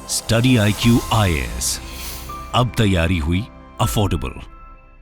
Study IQ IAS, अब तैयारी हुई अफोर्डेबल।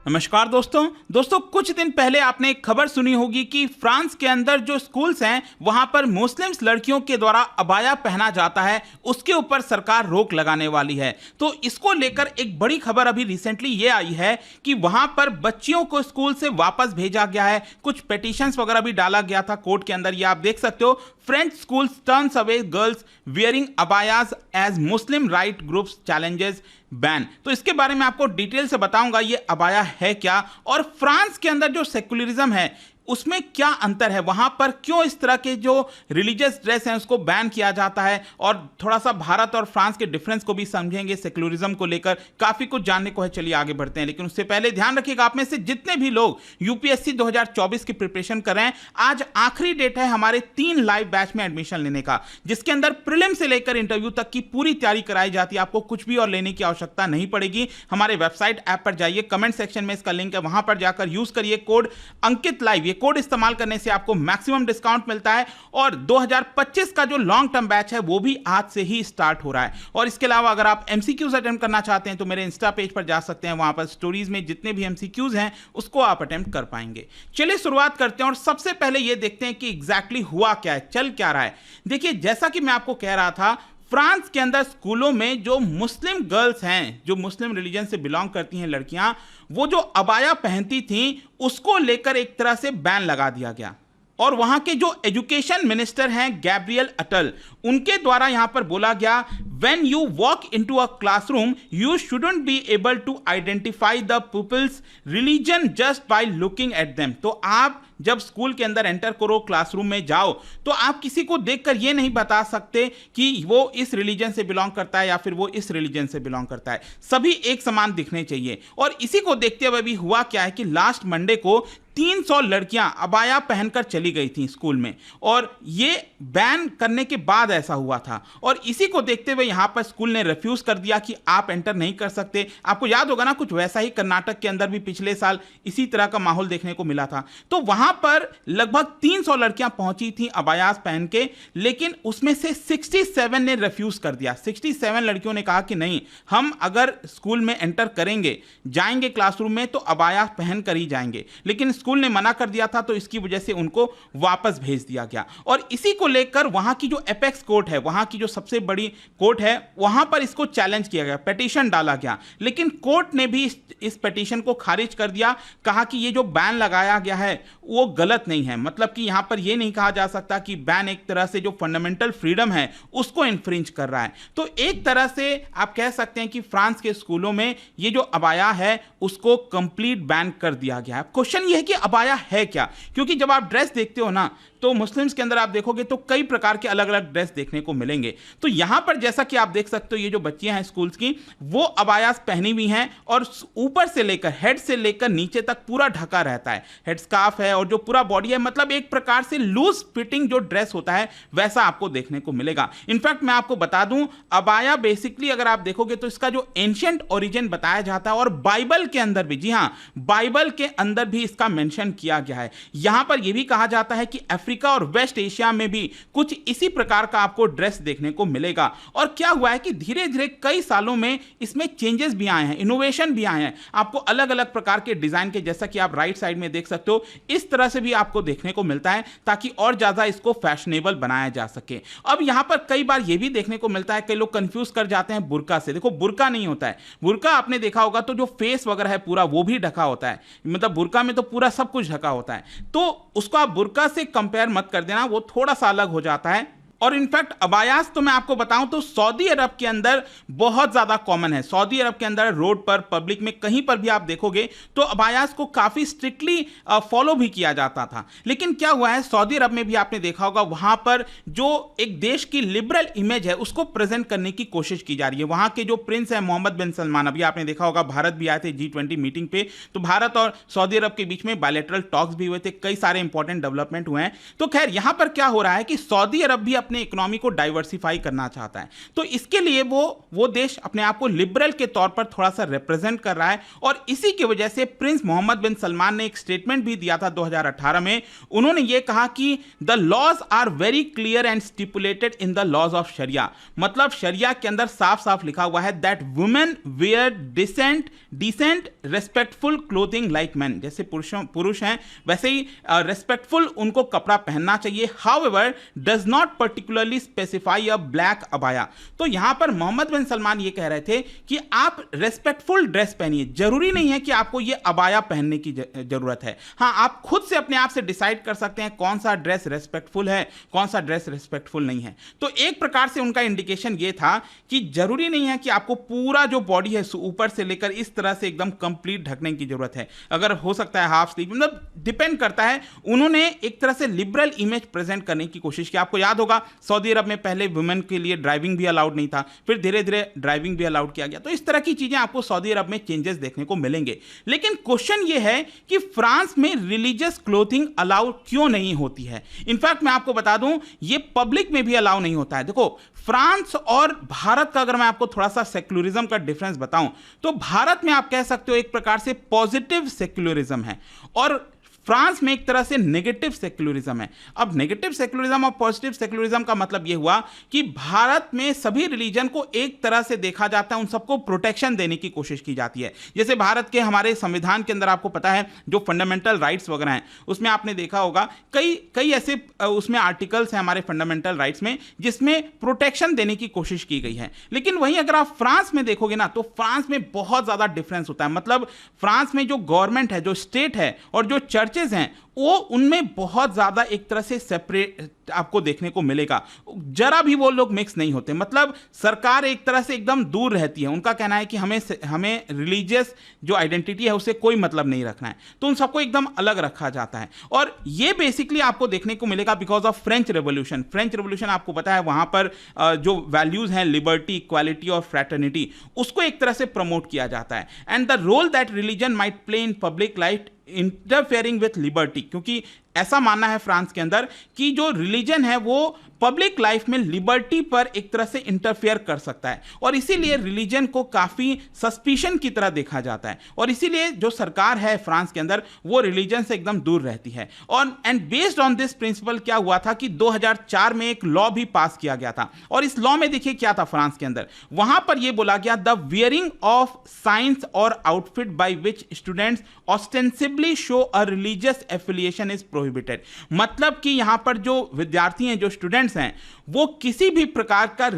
नमस्कार दोस्तों कुछ दिन पहले आपने एक खबर सुनी होगी कि फ्रांस के अंदर जो स्कूल्स हैं वहां पर मुस्लिम्स लड़कियों के द्वारा अबाया पहना जाता है, उसके ऊपर सरकार रोक लगाने वाली है। तो इसको लेकर एक बड़ी खबर अभी रिसेंटली ये आई है कि वहां पर बच्चियों को स्कूल से वापस भेजा गया है। कुछ पिटीशंस वगैरह भी डाला गया था कोर्ट के अंदर, ये आप देख सकते हो। French schools turns away girls wearing abayas as Muslim right groups challenges ban. तो इसके बारे में आपको डिटेल से बताऊंगा ये अबाया है क्या, और फ्रांस के अंदर जो सेकुलरिज्म है उसमें क्या अंतर है, वहां पर क्यों इस तरह के जो रिलीजियस ड्रेस हैं उसको बैन किया जाता है, और थोड़ा सा भारत और फ्रांस के डिफरेंस को भी समझेंगे सेकुलरिज्म को लेकर। काफी कुछ जानने को है, चलिए आगे बढ़ते हैं। लेकिन उससे पहले ध्यान रखिएगा, आप में से जितने भी लोग यूपीएससी 2024 की प्रिपरेशन कर रहे हैं, आज आखिरी डेट है हमारे 3 लाइव बैच में एडमिशन लेने का, जिसके अंदर प्रीलिम से लेकर इंटरव्यू तक की पूरी तैयारी कराई जाती है। आपको कुछ भी और लेने की आवश्यकता नहीं पड़ेगी। हमारे वेबसाइट ऐप पर जाइए, कमेंट सेक्शन में इसका लिंक है, वहां पर जाकर यूज करिए कोड अंकित लाइव। कोड इस्तेमाल करने से आपको मैक्सिमम डिस्काउंट मिलता है। और 2025 का जो लॉन्ग टर्म बैच है वो भी आज से ही स्टार्ट हो रहा है। और इसके अलावा अगर आप एमसीक्यूज अटेम्प्ट करना चाहते हैं तो मेरे इंस्टा पेज पर जा सकते हैं, वहां पर स्टोरीज में जितने भी एमसीक्यूज हैं उसको आप अटेम्प्ट कर पाएंगे। चलिए शुरुआत करते हैं और सबसे पहले ये देखते हैं कि एग्जैक्टली हुआ क्या है, चल क्या रहा है। देखिए, जैसा कि मैं आपको कह रहा था, फ्रांस के अंदर स्कूलों में जो मुस्लिम गर्ल्स हैं, जो मुस्लिम रिलीजन से बिलोंग करती हैं लड़कियां, वो जो अबाया पहनती थीं उसको लेकर एक तरह से बैन लगा दिया गया। और वहां के जो एजुकेशन मिनिस्टर हैं गैब्रियल अटल, उनके द्वारा यहां पर बोला गया, when you walk into a classroom you shouldn't be able to identify the people's religion just by looking at them. तो आप जब स्कूल के अंदर एंटर करो, क्लासरूम में जाओ, तो आप किसी को देखकर ये नहीं बता सकते कि वो इस रिलीजन से बिलोंग करता है या फिर वो इस रिलीजन से बिलोंग करता है। सभी एक समान दिखने चाहिए। और इसी को देखते हुए भी हुआ क्या है कि लास्ट मंडे को 300 लड़कियां अबाया पहनकर चली गई थी स्कूल में, और ये बैन करने के बाद ऐसा हुआ था। और इसी को देखते हुए यहां पर स्कूल ने रिफ्यूज कर दिया कि आप एंटर नहीं कर सकते। आपको याद होगा ना, कुछ वैसा ही कर्नाटक के अंदर भी पिछले साल इसी तरह का माहौल देखने को मिला था। तो वहां पर लगभग 300 लड़कियां पहुंची थी अबायास पहन के, लेकिन उसमें से 67 ने रिफ्यूज कर दिया। 67 लड़कियों ने कहा कि नहीं, हम अगर स्कूल में एंटर करेंगे, जाएंगे क्लासरूम में, तो अबाया पहन कर ही जाएंगे। लेकिन स्कूल ने मना कर दिया था, तो इसकी वजह से उनको वापस भेज दिया गया। और इसी को लेकर वहां की जो एपेक्स कोर्ट है, वहां की जो सबसे बड़ी कोर्ट है, वहां पर इसको चैलेंज किया गया, पिटीशन डाला गया। लेकिन कोर्ट ने भी इस पिटीशन को खारिज कर दिया, कहा कि ये जो बैन लगाया गया है वो गलत नहीं है। मतलब कि यहां पर यह नहीं कहा जा सकता कि बैन एक तरह से जो फंडामेंटल फ्रीडम है उसको इन्फ्रिंज कर रहा है। तो एक तरह से आप कह सकते हैं कि फ्रांस के स्कूलों में ये जो अबाया है उसको कंप्लीट बैन कर दिया गया है। क्वेश्चन ये है कि अबाया है क्या, क्योंकि जब आप ड्रेस देखते हो ना, तो मुस्लिम्स के अंदर आप देखोगे तो कई प्रकार के अलग अलग ड्रेस देखने को मिलेंगे। तो यहां पर जैसा कि आप देख सकते हो, ये जो बच्चियां हैं स्कूल्स की, वो अबायास पहनी हुई हैं और ऊपर से लेकर हेड से लेकर नीचे तक पूरा ढका रहता है। हेड स्कार्फ है और जो पूरा बॉडी है, मतलब एक प्रकार से लूज फिटिंग जो ड्रेस होता है वैसा आपको देखने को मिलेगा। इनफैक्ट मैं आपको बता दूं, अबाया बेसिकली अगर आप देखोगे तो इसका जो एंशिएंट ओरिजिन बताया जाता है, और बाइबल के अंदर भी, जी हां, बाइबल के अंदर भी इसका मेंशन किया गया है। यहां पर यह भी कहा जाता है कि अफ्रीका और वेस्ट एशिया में भी कुछ इसी प्रकार का आपको ड्रेस देखने को मिलेगा। और क्या हुआ है कि धीरे धीरे कई सालों में इसमें चेंजेस भी आए हैं, इनोवेशन भी आए हैं। आपको अलग अलग प्रकार के डिजाइन के, जैसा कि आप राइट साइड में देख सकते हो, इस तरह से भी आपको देखने को मिलता है, ताकि और ज्यादा इसको फैशनेबल बनाया जा सके। अब यहां पर कई बार यह भी देखने को मिलता है, कई लोग कंफ्यूज कर जाते हैं बुर्का से। देखो, बुर्का नहीं होता है। बुर्का आपने देखा होगा तो जो फेस वगैरह है पूरा वो भी ढका होता है, मतलब बुर्का में तो पूरा सब कुछ ढका होता है। तो उसको आप बुर्का से कंपेयर मत कर देना, वो थोड़ा सा अलग हो जाता है। और इनफैक्ट अबायास तो मैं आपको बताऊं तो सऊदी अरब के अंदर बहुत ज्यादा कॉमन है। सऊदी अरब के अंदर रोड पर, पब्लिक में, कहीं पर भी आप देखोगे तो अबायास को काफी स्ट्रिक्टली फॉलो भी किया जाता था। लेकिन क्या हुआ है, सऊदी अरब में भी आपने देखा होगा, वहां पर जो एक देश की लिबरल इमेज है उसको प्रेजेंट करने की कोशिश की जा रही है। वहां के जो प्रिंस है मोहम्मद बिन सलमान, अभी आपने देखा होगा भारत भी आए थे G20 मीटिंग पे, तो भारत और सऊदी अरब के बीच में बायलैटरल टॉक्स भी हुए थे, कई सारे इंपॉर्टेंट डेवलपमेंट हुए हैं। तो खैर, यहां पर क्या हो रहा है कि सऊदी अरब भी अपने इकोनॉमी को डाइवर्सिफाई करना चाहता है। तो इसके लिए वो देश अपने आप को लिबरल के तौर पर थोड़ा सा रिप्रेजेंट कर रहा है, और इसी की वजह से प्रिंस मोहम्मद बिन सलमान ने एक स्टेटमेंट भी दिया था 2018 में। उन्होंने ये कहा कि the laws are very clear and stipulated in the laws of शरिया, मतलब शरिया के अंदर साफ साफ लिखा हुआ है that women wear decent respectful clothing like man, जैसे पुरुष हैं वैसे ही रेस्पेक्टफुल उनको कपड़ा पहनना चाहिए। However does not particularly specify a black abaya. तो यहां पर मोहम्मद बिन सलमान ये कह रहे थे कि आप रेस्पेक्टफुल ड्रेस पहनिए, जरूरी नहीं है कि आपको ये अबाया पहनने की जरूरत है। हाँ, आप खुद से अपने आप से डिसाइड कर सकते हैं कौन सा ड्रेस रेस्पेक्टफुल है, कौन सा ड्रेस रेस्पेक्टफुल नहीं है। तो एक प्रकार से उनका इंडिकेशन ये था कि जरूरी नहीं है कि आपको पूरा जो बॉडी है ऊपर से लेकर इस तरह से एकदम कंप्लीट ढकने की जरूरत है, अगर हो सकता है हाफ स्लीव, मतलब डिपेंड करता है। उन्होंने एक तरह से लिबरल इमेज प्रेजेंट करने की कोशिश की। आपको याद होगा सऊदी अरब में पहले वुमेन के लिए ड्राइविंग भी अलाउड नहीं था, फिर धीरे धीरे ड्राइविंग भी अलाउड किया गया। तो इस तरह की चीजें आपको सऊदी अरब में चेंजेस देखने को मिलेंगे। लेकिन क्वेश्चन ये है कि फ्रांस में रिलीजियस क्लोथिंग अलाउ क्यों नहीं होती है। इनफैक्ट मैं आपको बता दूं, ये पब्लिक में भी अलाउ नहीं होता है। देखो, फ्रांस और भारत का अगर मैं आपको थोड़ा सा सेक्युलरिज्म का डिफरेंस बताऊं, तो भारत में आप कह सकते हो एक प्रकार से पॉजिटिव सेक्युलरिज्म है, और फ्रांस में एक तरह से नेगेटिव सेक्युलरिज्म है। अब नेगेटिव सेक्युलरिज्म और पॉजिटिव सेक्युलरिज्म का मतलब यह हुआ कि भारत में सभी रिलीजन को एक तरह से देखा जाता है, उन सबको प्रोटेक्शन देने की कोशिश की जाती है। जैसे भारत के हमारे संविधान के अंदर आपको पता है जो फंडामेंटल राइट्स वगैरह हैं, उसमें आपने देखा होगा कई ऐसे उसमें आर्टिकल्स हैं हमारे फंडामेंटल राइट्स में जिसमें प्रोटेक्शन देने की कोशिश की गई है। लेकिन वहीं अगर आप फ्रांस में देखोगे ना, तो फ्रांस में बहुत ज्यादा डिफरेंस होता है। मतलब फ्रांस में जो गवर्नमेंट है, जो स्टेट है और जो चर्चेज हैं, वो उनमें बहुत ज्यादा एक तरह से सेपरेट आपको देखने को मिलेगा। जरा भी वो लोग मिक्स नहीं होते। मतलब सरकार एक तरह से एकदम दूर रहती है। उनका कहना है कि हमें रिलीजियस जो आइडेंटिटी है उससे कोई मतलब नहीं रखना है, तो उन सबको एकदम अलग रखा जाता है। और ये बेसिकली आपको देखने को मिलेगा because of French revolution. French revolution आपको पता है वहां पर जो वैल्यूज हैं लिबर्टी, इक्वालिटी और फ्रैटर्निटी, उसको एक तरह से प्रमोट किया जाता है। And the role that religion might play in public life interfering with liberty, क्योंकि ऐसा मानना है फ्रांस के अंदर कि जो रिलीजन है वो पब्लिक लाइफ में लिबर्टी पर एक तरह से इंटरफेयर कर सकता है, और इसीलिए रिलीजन को काफी सस्पिशन की तरह देखा जाता है। और इसीलिए जो सरकार है फ्रांस के अंदर वो रिलीजन से एकदम दूर रहती है। और and based on this principle क्या हुआ था कि 2004 में एक लॉ भी पास किया गया था, और इस लॉ में देखिए क्या था फ्रांस के अंदर। वहां पर यह बोला गया द वियरिंग ऑफ साइंस और outfit by which students ostensibly show a religious affiliation is prohibited. मतलब कि यहां पर जो विद्यार्थी हैं, जो स्टूडेंट्स हैं, वो किसी भी प्रकार का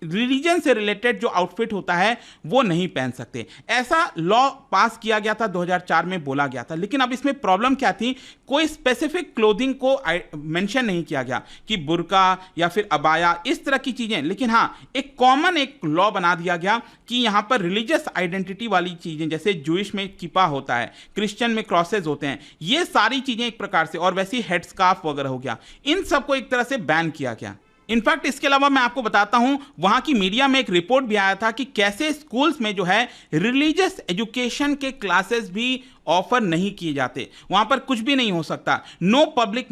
रिलीजन से रिलेटेड जो आउटफिट होता है वो नहीं पहन सकते। ऐसा लॉ पास किया गया था 2004 में, बोला गया था। लेकिन अब इसमें प्रॉब्लम क्या थी, कोई स्पेसिफिक क्लोथिंग को मेंशन नहीं किया गया कि बुर्का या फिर अबाया, इस तरह की चीजें। लेकिन हाँ, एक कॉमन एक लॉ बना दिया गया कि यहां पर रिलीजियस आइडेंटिटी वाली चीजें, जैसे जूइश में किपा होता है, क्रिश्चियन में क्रॉसेज होते हैं, ये सारी चीजें एक प्रकार से, और वैसी हेडस्कार्फ वगैरह हो गया, इन सबको एक तरह से बैन किया गया। इनफैक्ट इसके अलावा मैं आपको बताता हूं, वहां की मीडिया में एक रिपोर्ट भी आया था कि कैसे स्कूल्स में जो है रिलीजियस एजुकेशन के क्लासेस भी ऑफर नहीं किए जाते। वहां पर कुछ भी नहीं हो सकता। No public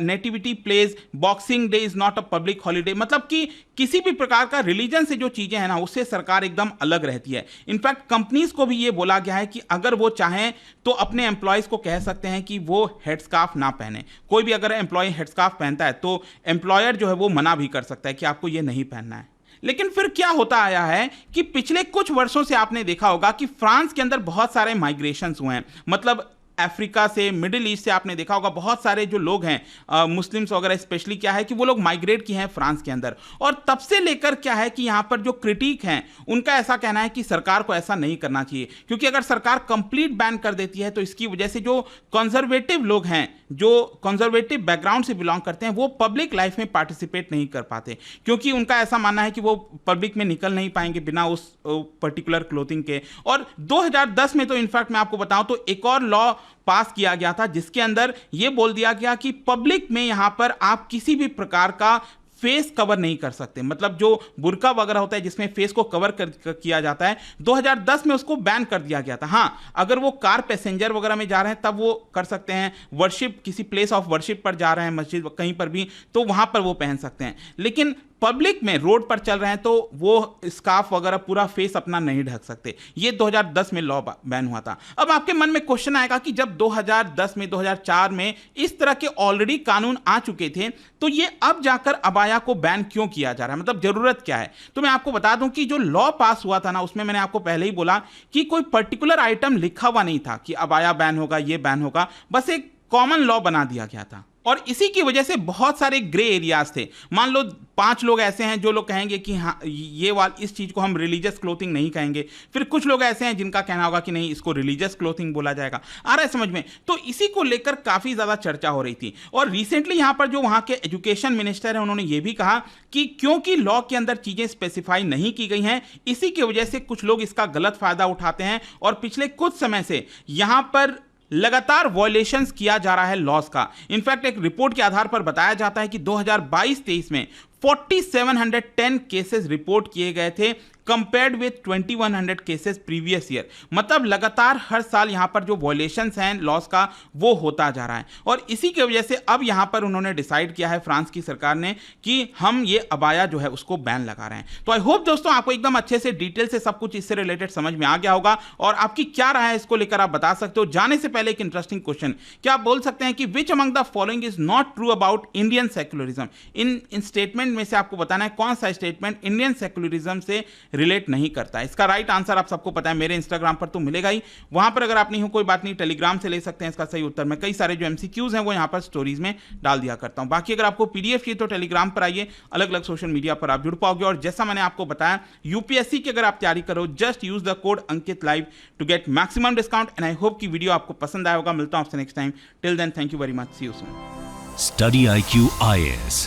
nativity plays, Boxing Day is not a public holiday. मतलब कि किसी भी प्रकार का रिलीजन से जो चीजें हैं ना, उससे सरकार एकदम अलग रहती है। इनफैक्ट कंपनीज को भी ये बोला गया है कि अगर वो चाहें तो अपने एम्प्लॉयज को कह सकते हैं कि वो हेडस्कार्फ ना पहने। कोई भी अगर एम्प्लॉय हेडस्कार्फ पहनता है तो एम्प्लॉयर जो है वो मना भी कर सकता है कि आपको ये नहीं पहनना है। लेकिन फिर क्या होता आया है कि पिछले कुछ वर्षों से आपने देखा होगा कि फ्रांस के अंदर बहुत सारे माइग्रेशंस हुए हैं। मतलब अफ्रीका से, मिडिल ईस्ट से आपने देखा होगा बहुत सारे जो लोग हैं, मुस्लिम्स वगैरह स्पेशली, क्या है कि वो लोग माइग्रेट किए हैं फ्रांस के अंदर। और तब से लेकर क्या है कि यहाँ पर जो क्रिटिक हैं उनका ऐसा कहना है कि सरकार को ऐसा नहीं करना चाहिए, क्योंकि अगर सरकार कंप्लीट बैन कर देती है तो इसकी वजह से जो कंजर्वेटिव लोग हैं, जो कंजर्वेटिव बैकग्राउंड से बिलोंग करते हैं, वो पब्लिक लाइफ में पार्टिसिपेट नहीं कर पाते, क्योंकि उनका ऐसा मानना है कि वो पब्लिक में निकल नहीं पाएंगे बिना उस पर्टिकुलर क्लोथिंग के। और 2010 में तो इनफैक्ट मैं आपको बताऊं तो एक और लॉ पास किया गया था जिसके अंदर यह बोल दिया गया कि पब्लिक में यहां पर आप किसी भी प्रकार का फेस कवर नहीं कर सकते, मतलब जो बुर्का वगैरह होता है जिसमें फेस को कवर किया जाता है, 2010 में उसको बैन कर दिया गया था। हाँ, अगर वो कार पैसेंजर वगैरह में जा रहे हैं तब वो कर सकते हैं, वर्शिप किसी प्लेस ऑफ वर्शिप पर जा रहे हैं, मस्जिद कहीं पर भी, तो वहां पर वो पहन सकते हैं। लेकिन पब्लिक में रोड पर चल रहे हैं तो वो स्कार्फ वगैरह पूरा फेस अपना नहीं ढक सकते। ये 2010 में लॉ बैन हुआ था। अब आपके मन में क्वेश्चन आएगा कि जब 2010 में 2004 में इस तरह के ऑलरेडी कानून आ चुके थे तो ये अब जाकर अबाया को बैन क्यों किया जा रहा है, मतलब जरूरत क्या है? तो मैं आपको बता दूं कि जो लॉ पास हुआ था ना, उसमें मैंने आपको पहले ही बोला कि कोई पर्टिकुलर आइटम लिखा हुआ नहीं था कि अबाया बैन होगा, ये बैन होगा, बस एक कॉमन लॉ बना दिया गया था। और इसी की वजह से बहुत सारे ग्रे एरियाज थे। मान लो 5 लोग ऐसे हैं जो लोग कहेंगे कि हाँ इस चीज को हम रिलीजियस क्लोथिंग नहीं कहेंगे, फिर कुछ लोग ऐसे हैं जिनका कहना होगा कि नहीं, इसको रिलीजियस क्लोथिंग बोला जाएगा। आ रहा है समझ में? तो इसी को लेकर काफी ज्यादा चर्चा हो रही थी। और रिसेंटली यहां पर जो वहां के एजुकेशन मिनिस्टर हैं उन्होंने ये भी कहा कि क्योंकि लॉ के अंदर चीजें स्पेसिफाई नहीं की गई हैं, इसी की वजह से कुछ लोग इसका गलत फायदा उठाते हैं और पिछले कुछ समय से यहां पर लगातार वॉयलेशंस किया जा रहा है लॉस का। इनफैक्ट एक रिपोर्ट के आधार पर बताया जाता है कि 2022-23 में 4710 केसेस रिपोर्ट किए गए थे compared with 2100 cases previous year. मतलब लगातार हर साल यहां पर जो वॉयलेशंस हैं लॉस का वो होता जा रहा है। और इसी की वजह से अब यहां पर उन्होंने डिसाइड किया है फ्रांस की सरकार ने कि हम ये अबाया जो है उसको बैन लगा रहे हैं। तो आई होप दोस्तों आपको एकदम अच्छे से डिटेल से सब कुछ इससे रिलेटेड समझ में आ गया होगा और आपकी क्या राय है इसको लेकर आप बता सकते हो। जाने से पहले एक इंटरेस्टिंग क्वेश्चन, क्या आप बोल सकते हैं कि which among the following is not true about Indian secularism? In statement में से आपको बताना है कौन सा स्टेटमेंट इंडियन सेक्युलरिज्म से रिलेट नहीं करता है। इसका राइट आंसर आप सबको पता है, मेरे इंस्टाग्राम पर तो मिलेगा ही, वहां पर अगर आप नहीं हो कोई बात नहीं, टेलीग्राम से ले सकते हैं इसका सही उत्तर। मैं कई सारे जो एमसीक्यूज हैं वो यहां पर स्टोरीज में डाल दिया करता हूं। बाकी अगर आपको पीडीएफ चाहिए तो टेलीग्राम पर आइए, अलग अलग सोशल मीडिया पर आप जुड़ पाओगे। और जैसा मैंने आपको बताया, यूपीएससी की अगर आप तैयारी करो, just use the code Ankit live to get maximum discount. And I hope कि वीडियो आपको पसंद आया होगा। मिलता हूं आपसे next time. Till then, thank you very much, see you soon. Study IQ IAS,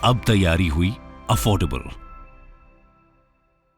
अब तैयारी हुई अफोर्डेबल।